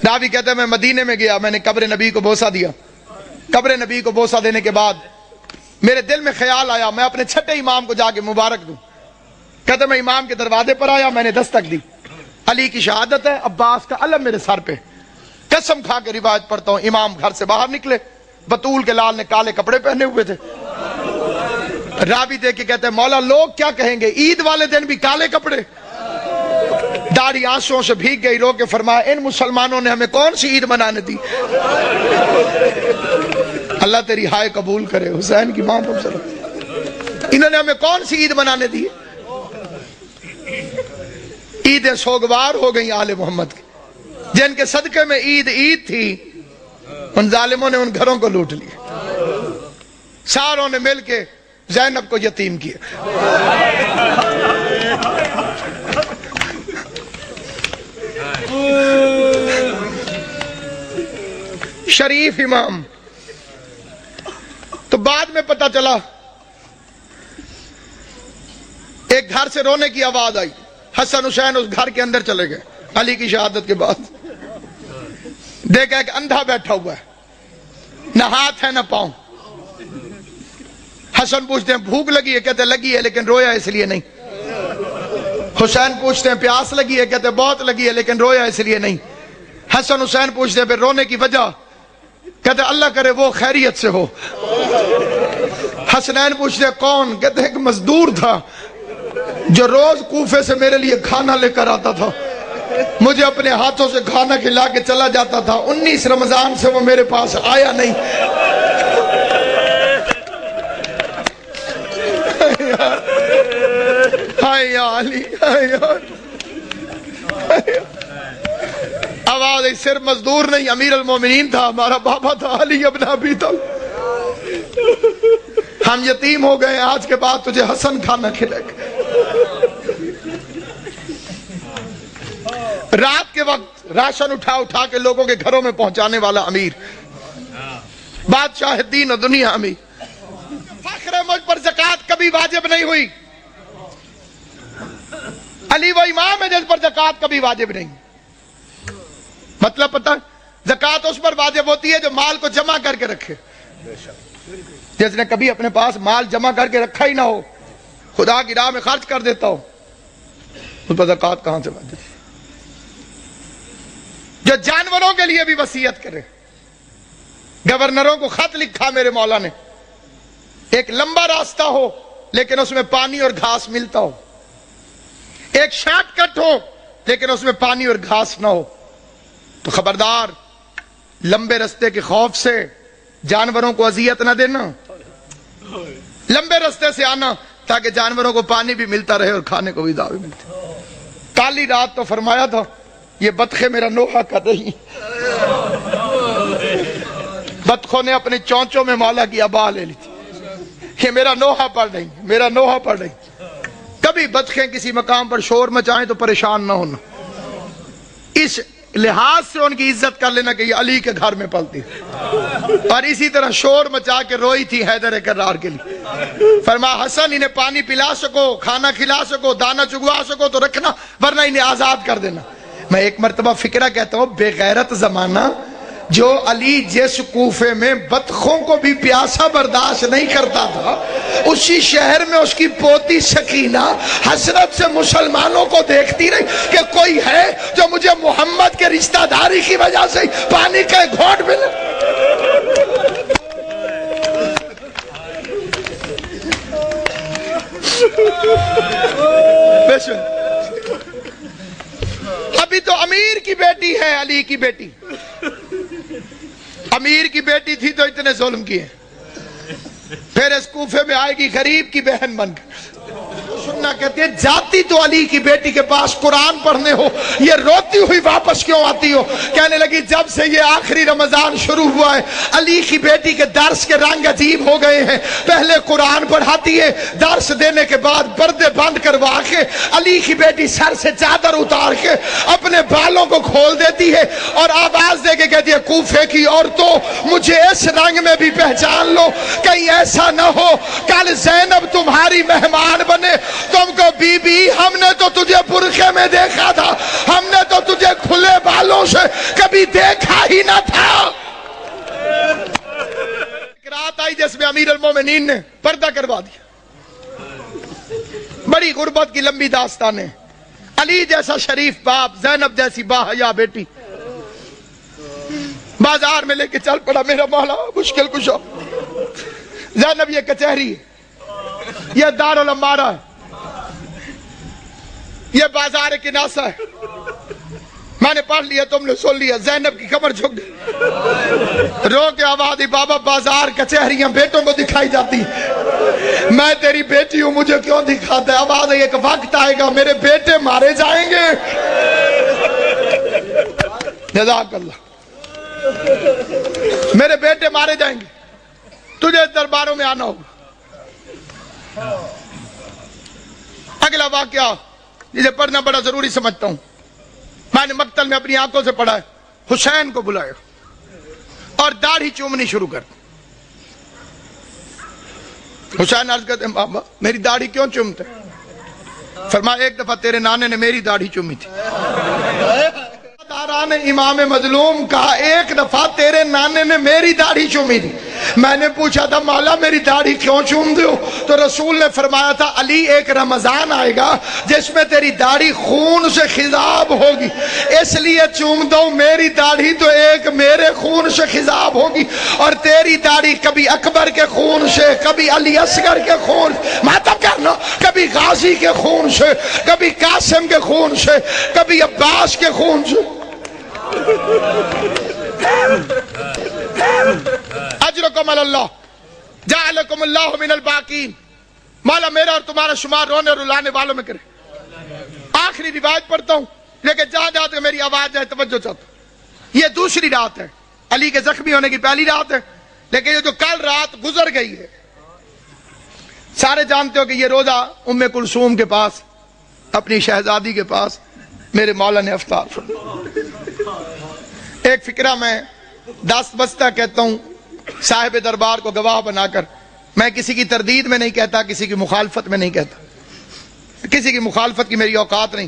راوی کہتے ہیں میں مدینے میں گیا، میں نے قبر نبی کو بوسہ دیا۔ قبر نبی کو بوسہ دینے کے بعد میرے دل میں خیال آیا میں اپنے چھٹے امام کو جا کے مبارک دوں۔ کہتے میں امام کے دروازے پر آیا، میں نے دستک دی، علی کی شہادت ہے، عباس کا علم میرے سر پہ، قسم کھا کے روایت پڑھتا ہوں، امام گھر سے باہر نکلے، بطول کے لال نے کالے کپڑے پہنے ہوئے تھے۔ راوی دیکھ کے کہتے ہیں مولا لوگ کیا کہیں گے، عید والے دن بھی کالے کپڑے۔ داڑھی آنسوؤں سے بھیگ گئی، رو کے فرمایا ان مسلمانوں نے ہمیں کون سی عید منانے دی؟ اللہ تیری ہائے قبول کرے، حسین کی ماں پر انہوں نے ہمیں کون سی عید منانے دی؟ عیدیں سوگوار ہو گئی آل محمد کی، جن کے صدقے میں عید تھی، ان ظالموں نے ان گھروں کو لوٹ لیا، ساروں نے مل کے زینب کو یتیم کیا۔ شریف امام۔ تو بعد میں پتہ چلا ایک گھر سے رونے کی آواز آئی، حسن حسین اس گھر کے اندر چلے گئے علی کی شہادت کے بعد۔ دیکھا ایک اندھا بیٹھا ہوا ہے، نہ ہاتھ ہے نہ پاؤں۔ حسن پوچھتے ہیں بھوک لگی ہے؟ کہتے لگی ہے لیکن رویا اس لیے نہیں۔ حسین پوچھتے ہیں پیاس لگی ہے؟ کہتے بہت لگی ہے لیکن رویا اس لیے نہیں۔ حسن حسین پوچھتے ہیں پھر رونے کی وجہ؟ کہتے اللہ کرے وہ خیریت سے ہو۔ حسنین پوچھتے ہیں کون؟ کہتے ایک مزدور تھا جو روز کوفے سے میرے لیے کھانا لے کر آتا تھا، مجھے اپنے ہاتھوں سے کھانا کھلا کے چلا جاتا تھا، 19 رمضان سے وہ میرے پاس آیا نہیں۔ ہائے یا علی، ہائے یا آواز صرف مزدور نہیں، امیر المومنین تھا، ہمارا بابا تھا علی ابن ابی طالب۔ ہم یتیم ہو گئے، آج کے بعد تجھے حسن کھانا کھلائے گا۔ رات کے وقت راشن اٹھا کے لوگوں کے گھروں میں پہنچانے والا امیر، بادشاہ دین و دنیا امیر۔ فخر مجھ پر زکوٰۃ کبھی واجب نہیں ہوئی، علی وہ امام ہے جس پر زکوٰۃ کبھی واجب نہیں۔ مطلب پتہ، زکوٰۃ اس پر واجب ہوتی ہے جو مال کو جمع کر کے رکھے۔ جس نے کبھی اپنے پاس مال جمع کر کے رکھا ہی نہ ہو، خدا کی راہ میں خرچ کر دیتا ہو، اس پر زکوٰۃ کہاں سے واجب؟ جو جانوروں کے لیے بھی وصیت کرے، گورنروں کو خط لکھا میرے مولا نے، ایک لمبا راستہ ہو لیکن اس میں پانی اور گھاس ملتا ہو، ایک شارٹ کٹ ہو لیکن اس میں پانی اور گھاس نہ ہو، تو خبردار لمبے راستے کے خوف سے جانوروں کو اذیت نہ دینا، لمبے راستے سے آنا تاکہ جانوروں کو پانی بھی ملتا رہے اور کھانے کو بھی دعوی ملتی۔ کالی رات تو فرمایا تھا یہ بطخیں میرا نوحہ کر رہی، بطخوں نے اپنی چونچوں میں مولا کی ابا لے لی تھی، یہ میرا نوحہ پڑھ رہی، میرا نوحہ پڑھ رہی۔ کبھی بطخیں کسی مقام پر شور مچائیں تو پریشان نہ ہونا، اس لحاظ سے ان کی عزت کر لینا کہ یہ علی کے گھر میں پلتی، اور اسی طرح شور مچا کے روئی تھی حیدر کرار کے لیے۔ فرمایا حسن انہیں پانی پلا سکو، کھانا کھلا سکو، دانا چگوا سکو تو رکھنا، ورنہ انہیں آزاد کر دینا۔ میں ایک مرتبہ فکرہ کہتا ہوں، بے غیرت زمانہ جو علی جس کوفے میں بطخوں کو بھی پیاسا برداشت نہیں کرتا تھا، اسی شہر میں اس کی پوتی سکینہ حسرت سے مسلمانوں کو دیکھتی رہی کہ کوئی ہے جو مجھے محمد کے رشتہ داری کی وجہ سے پانی کا گھونٹ ملے۔ ابھی تو امیر کی بیٹی ہے علی کی بیٹی، امیر کی بیٹی تھی تو اتنے ظلم کیے، پھر اس کوفے میں آئے گی غریب کی بہن بن کر۔ سننا کہتے ہیں جاتی تو علی کی بیٹی کے پاس قرآن پڑھنے ہو، یہ روتی ہوئی واپس کیوں آتی ہو؟ کہنے لگی جب سے یہ آخری رمضان شروع ہوا ہے علی کی بیٹی کے درس کے رنگ عجیب ہو گئے ہیں، پہلے قرآن پڑھاتی ہے، درس دینے کے بعد پردے بند کروا کے علی کی بیٹی سر سے چادر اتار کے اپنے بالوں کو کھول دیتی ہے اور آواز دے کے کہتی ہے کوفے کی عورتوں مجھے اس رنگ میں بھی پہچان لو، کہیں ایسا نہ ہو کل زینب تمہاری مہمان بنے تم کو بی بی ہم نے تو تجھے برقعے میں دیکھا تھا, ہم نے تو تجھے کھلے بالوں سے کبھی دیکھا ہی نہ تھا. ایک رات آئی جس میں امیر المومنین نے پردہ کروا دیا. بڑی غربت کی لمبی داستان ہے. علی جیسا شریف باپ, زینب جیسی باحیا بیٹی بازار میں لے کے چل پڑا, میرا مولا مشکل کشا. زینب یہ کچہری ہے, یہ دارالعمارہ ہے, یہ بازار کناسہ ہے. میں نے پڑھ لیا, تم نے سن لیا. زینب کی کمر جھک گئی, رو کے آواز دی, بابا بازار کچہریاں بیٹوں کو دکھائی جاتی, میں تیری بیٹی ہوں, مجھے کیوں دکھاتا ہے؟ آواز ہے, ایک وقت آئے گا میرے بیٹے مارے جائیں گے. جزاک اللہ. میرے بیٹے مارے جائیں گے, تجھے درباروں میں آنا ہوگا. اگلا واقعہ جسے پڑھنا بڑا ضروری سمجھتا ہوں. میں نے مقتل میں اپنی آنکھوں سے پڑھا ہے. حسین کو بلایا اور داڑھی چومنی شروع کر دی. حسین عرض کرتے ہیں, بابا میری داڑھی کیوں چومتے؟ فرمایا, ایک دفعہ تیرے نانے نے میری داڑھی چومی تھی. داران امام مظلوم کہا, ایک دفعہ تیرے نانے نے میری داڑھی چومی تھی. میں نے پوچھا تھا, مولا میری داڑھی کیوں چوم دو؟ تو رسول نے فرمایا تھا, علی ایک رمضان آئے گا جس میں تیری داڑھی خون سے خضاب ہوگی, اس لیے چوم دو. میری داڑھی تو ایک میرے خون سے خضاب ہوگی, اور تیری داڑھی کبھی اکبر کے خون سے, کبھی علی اصغر کے خون, ماتم کرنا, کبھی غازی کے خون سے, کبھی قاسم کے خون سے, کبھی عباس کے خون سے. اجرکم اللہ جعلکم اللہ من الباقین. مولا میرا اور تمہارا شمار رونے اور رلانے والوں میں کرے. آخری روایت پڑھتا ہوں, لیکن جہاں جہاں تک میری آواز جائے توجہ چاہتا ہوں. یہ دوسری رات ہے, علی کے زخمی ہونے کی پہلی رات ہے, لیکن یہ جو کل رات گزر گئی ہے, سارے جانتے ہو کہ یہ روزہ ام کلثوم کے پاس, اپنی شہزادی کے پاس میرے مولا نے افطار فرمایا. ایک فکرہ میں دست بستہ کہتا ہوں صاحب دربار کو گواہ بنا کر. میں کسی کی تردید میں نہیں کہتا, کسی کی مخالفت میں نہیں کہتا, کسی کی مخالفت کی میری اوقات نہیں.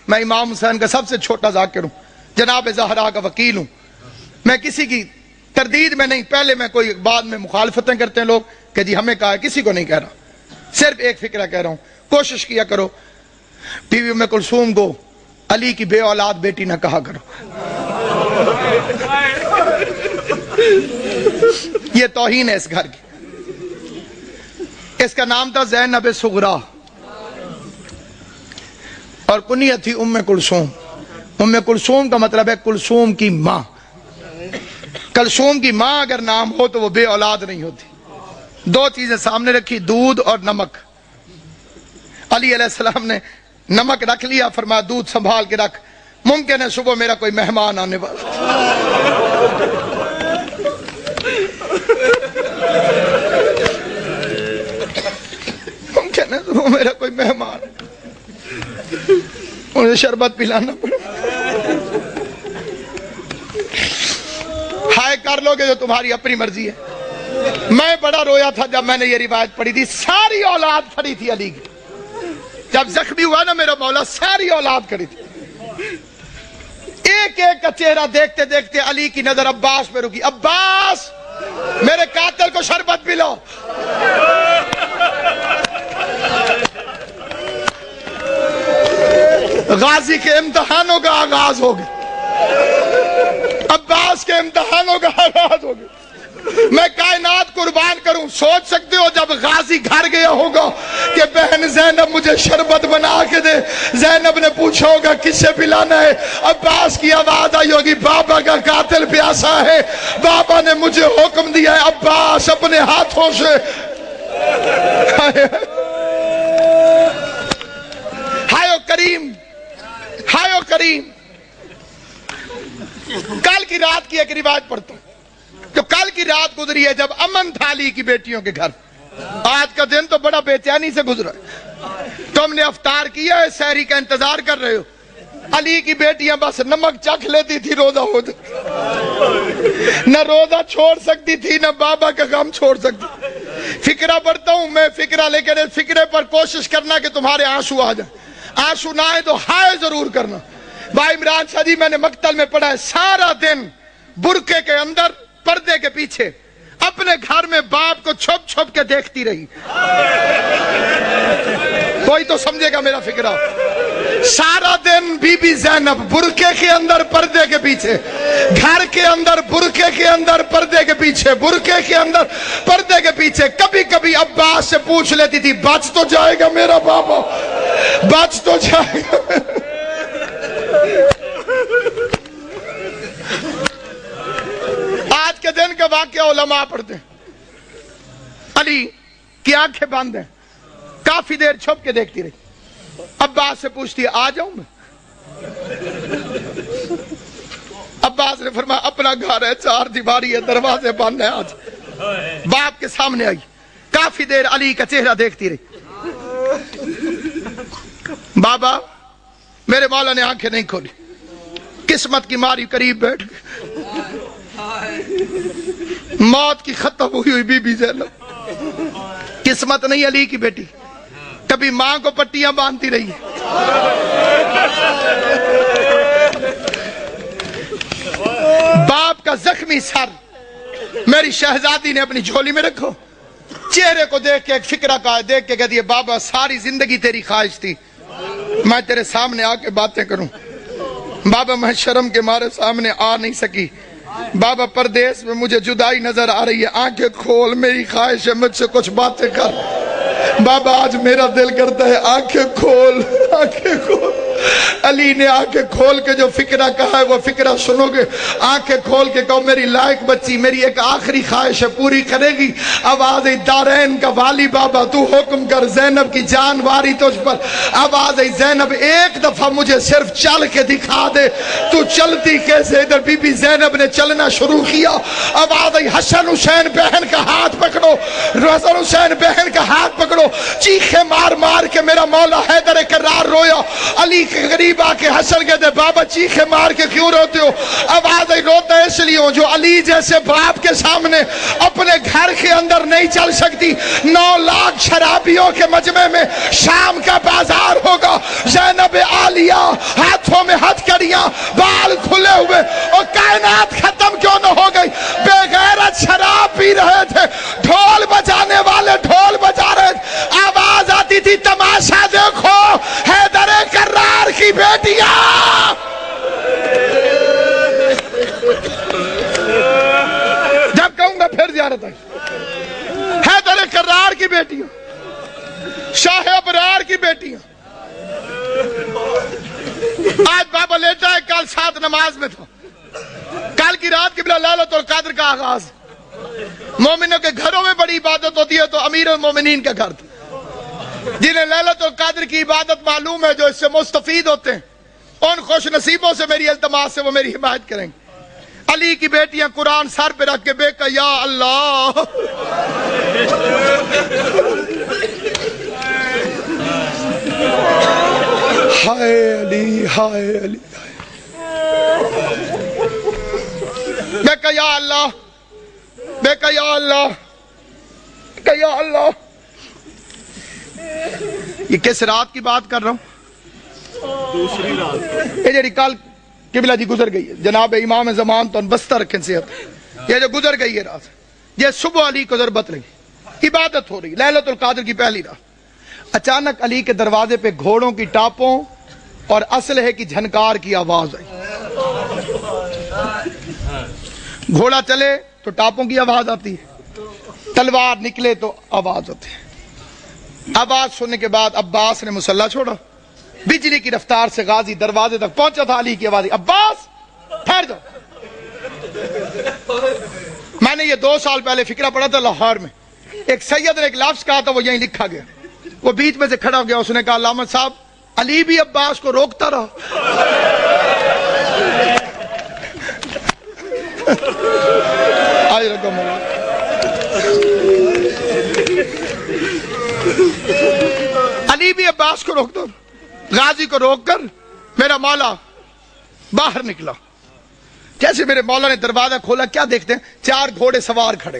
میں امام حسین کا سب سے چھوٹا ذاکر ہوں, جناب زہرا کا وکیل ہوں. میں کسی کی تردید میں نہیں, پہلے میں کوئی بعد میں مخالفتیں کرتے ہیں لوگ کہ جی ہمیں کہا ہے, کسی کو نہیں کہہ رہا. صرف ایک فکرہ کہہ رہا ہوں, کوشش کیا کرو بیوی ام کلثوم کو علی کی بے اولاد بیٹی نہ کہا کرو. یہ توہین ہے اس گھر کی. اس کا نام تھا زینب صغرا اور کنیت تھی ام کلثوم. ام کلثوم کا مطلب ہے کلثوم کی ماں. کلثوم کی ماں اگر نام ہو تو وہ بے اولاد نہیں ہوتی. دو چیزیں سامنے رکھی, دودھ اور نمک. علی علیہ السلام نے نمک رکھ لیا, فرمایا دودھ سنبھال کے رکھ, ممکن ہے صبح میرا کوئی مہمان آنے والا. ممکن ہے صبح میرا کوئی مہمان, انہیں شربت پلانا پڑے. ہائے کر لو گے جو تمہاری اپنی مرضی ہے. میں بڑا رویا تھا جب میں نے یہ روایت پڑھی تھی. ساری اولاد کھڑی تھی علی کی. جب زخمی ہوا نا میرا مولا, ساری اولاد کھڑی تھی. ایک ایک کا چہرہ دیکھتے دیکھتے علی کی نظر عباس پہ رکی. عباس میرے قاتل کو شربت پلاؤ. غازی کے امتحانوں کا آغاز ہو گیا, عباس کے امتحانوں کا آغاز ہو گیا. میں کائنات قربان کروں. سوچ سکتے ہو جب غازی گھر گیا ہوگا کہ بہن زینب مجھے شربت بنا کے دے, زینب نے پوچھا ہوگا کس سے پلانا ہے, عباس کی آواز آئی ہوگی بابا کا قاتل پیاسا ہے, بابا نے مجھے حکم دیا ہے. عباس اپنے ہاتھوں سے ہائے کریم, ہائے کریم. کل کی رات کی ایک روایت پڑھتا ہوں جو کل کی رات گزری ہے جب امن تھا علی کی بیٹیوں کے گھر. آج کا دن تو بڑا بے چینی سے گزرا ہے. تم نے افطار کیا ہے, سحری کا انتظار کر رہے ہو. علی کی بیٹیاں بس نمک چکھ لیتی تھی, روزہ ہو جاتا, نہ روزہ چھوڑ سکتی تھی نہ بابا کا غم چھوڑ سکتی. فکرہ پڑھتا ہوں میں فکرہ، لیکن اس فکرے پر کوشش کرنا کہ تمہارے آنسو آ جائیں، آنسو نہ آئے تو ہائے ضرور کرنا۔ بھائی عمران شاہ جی میں نے مقتل میں پڑھا ہے، سارا دن برقعے کے اندر پردے کے پیچھے اپنے گھر میں باپ کو چھپ چھپ کے دیکھتی رہی۔ کوئی تو سمجھے گا میرا فکرہ۔ سارا دن بی بی زینب برقعے کے اندر پردے کے پیچھے، گھر کے اندر برقعے کے اندر پردے کے پیچھے، برقعے کے اندر پردے کے پیچھے۔ کبھی کبھی عباس سے پوچھ لیتی تھی بچ تو جائے گا میرا بابا، بچ تو جائے گا۔ آج کے دن کا واقعہ علماء پڑھتے ہیں، علی کی آنکھیں بند ہیں، کافی دیر چھپ کے دیکھتی رہی۔ عباس سے پوچھتی ہے آ جاؤں میں؟ عباس نے فرمایا اپنا گھر ہے، چار دیواری ہے، دروازے بند ہیں، آج۔ باپ کے سامنے آئی، کافی دیر علی کا چہرہ دیکھتی رہی۔ بابا میرے مولا نے آنکھیں نہیں کھولی، قسمت کی ماری قریب بیٹھ گئی، موت کی ختم ہوئی بی بی زینب۔ قسمت نہیں علی کی بیٹی، کبھی ماں کو پٹیاں باندھتی رہی ہے، باپ کا زخمی سر میری شہزادی نے اپنی جھولی میں رکھو۔ چہرے کو دیکھ کے ایک فکرہ کا دیکھ کے کہتی ہے بابا ساری زندگی تیری خواہش تھی میں تیرے سامنے آ کے باتیں کروں، بابا میں شرم کے مارے سامنے آ نہیں سکی، بابا پردیس میں مجھے جدائی نظر آ رہی ہے، آنکھیں کھول، میری خواہش ہے مجھ سے کچھ باتیں کر۔ بابا آج میرا دل کرتا ہے آنکھیں کھول، آنکھیں کھول۔ علی نے آنکھیں کھول کے جو فکرہ کہا ہے وہ فکرہ سنو گے، آنکھیں کھول کے کہو میری لائق بچی میری ایک آخری خواہش ہے پوری کرے گی۔ آواز دارین کا والی بابا تو حکم کر، زینب کی جان واری تجھ پر۔ آواز زینب ایک دفعہ مجھے صرف چل کے دکھا دے، تو چلتی کیسے؟ ادھر بی بی زینب نے چلنا شروع کیا۔ آواز حسن حسین بہن کا ہاتھ پکڑو، حسن حسین بہن کا ہاتھ پکڑو، چیخے مار مار کے میرا مولا حیدر کرار رویا۔ علی کے قریب آ کے حسن کہتے بابا چیخے مار کے کیوں روتے ہو؟ آواز روتا اس لیے ہوں جو علی جیسے باپ کے سامنے اپنے گھر کے اندر نہیں چل سکتی۔ 9 لاکھ شرابیوں کے مجمع میں شام کا بازار ہوگا، زینب عالیہ ہاتھوں میں ہتھکڑیاں، بال کھلے ہوئے، اور کائنات ختم کیوں نہ ہو گئی؟ بے غیرت شراب پی رہے تھے، ڈھول بجانے والے ڈھول بجا رہے تھے، آواز آتی تھی تماشا دیکھو حیدر کرار کی بیٹیاں۔ جب کہوں گا پھر زیارت آئی، حیدر کرار کی بیٹیاں، شاہ ابرار کی بیٹیاں۔ آج بابا لیٹا ہے، کل 7 نماز میں تھا، کل کی رات قبلہ لیلۃ القدر کا آغاز۔ مومنوں کے گھروں میں بڑی عبادت ہوتی ہے تو امیر المومنین کا گھر تھا، جنہیں لیلۃ القدر کی عبادت معلوم ہے، جو اس سے مستفید ہوتے ہیں، ان خوش نصیبوں سے میری التماس سے وہ میری حمایت کریں گے۔ علی کی بیٹیاں قرآن سر پہ رکھ کے بے کہ یا اللہ ہائے علی، ہائے علی، بے کہ یا اللہ، بے کہ یا اللہ، کہ یا اللہ۔ یہ کس رات کی بات کر رہا ہوں؟ دوسری رات، یہ جڑی کل قبلہ جی گزر گئی ہے، جناب امام زمان تو بستہ رکھیں صحت، یہ جو گزر گئی ہے رات، یہ صبح علی کو ضربت لگی، عبادت ہو رہی لیلۃ القدر کی پہلی رات۔ اچانک علی کے دروازے پہ گھوڑوں کی ٹاپوں اور اسلحے کی جھنکار کی آواز آئی۔ گھوڑا چلے تو ٹاپوں کی آواز آتی ہے، تلوار نکلے تو آواز ہوتی ہے۔ آواز سننے کے بعد عباس نے مسلح چھوڑا، بجلی کی رفتار سے غازی دروازے تک پہنچا تھا، علی کی آواز عباس ٹھہر جاؤ۔ میں نے یہ 2 سال پہلے فکرہ پڑھا تھا لاہور میں، ایک سید نے ایک لفظ کہا تھا، وہ یہیں لکھا گیا، وہ بیچ میں سے کھڑا ہو گیا، اس نے کہا علامہ صاحب علی بھی عباس کو روکتا رہا۔ آج رقم علی بھی عباس کو روک دو، غازی کو روک کر میرا مولا باہر نکلا۔ جیسے میرے مولا نے دروازہ کھولا، کیا دیکھتے ہیں؟ 4 گھوڑے سوار کھڑے،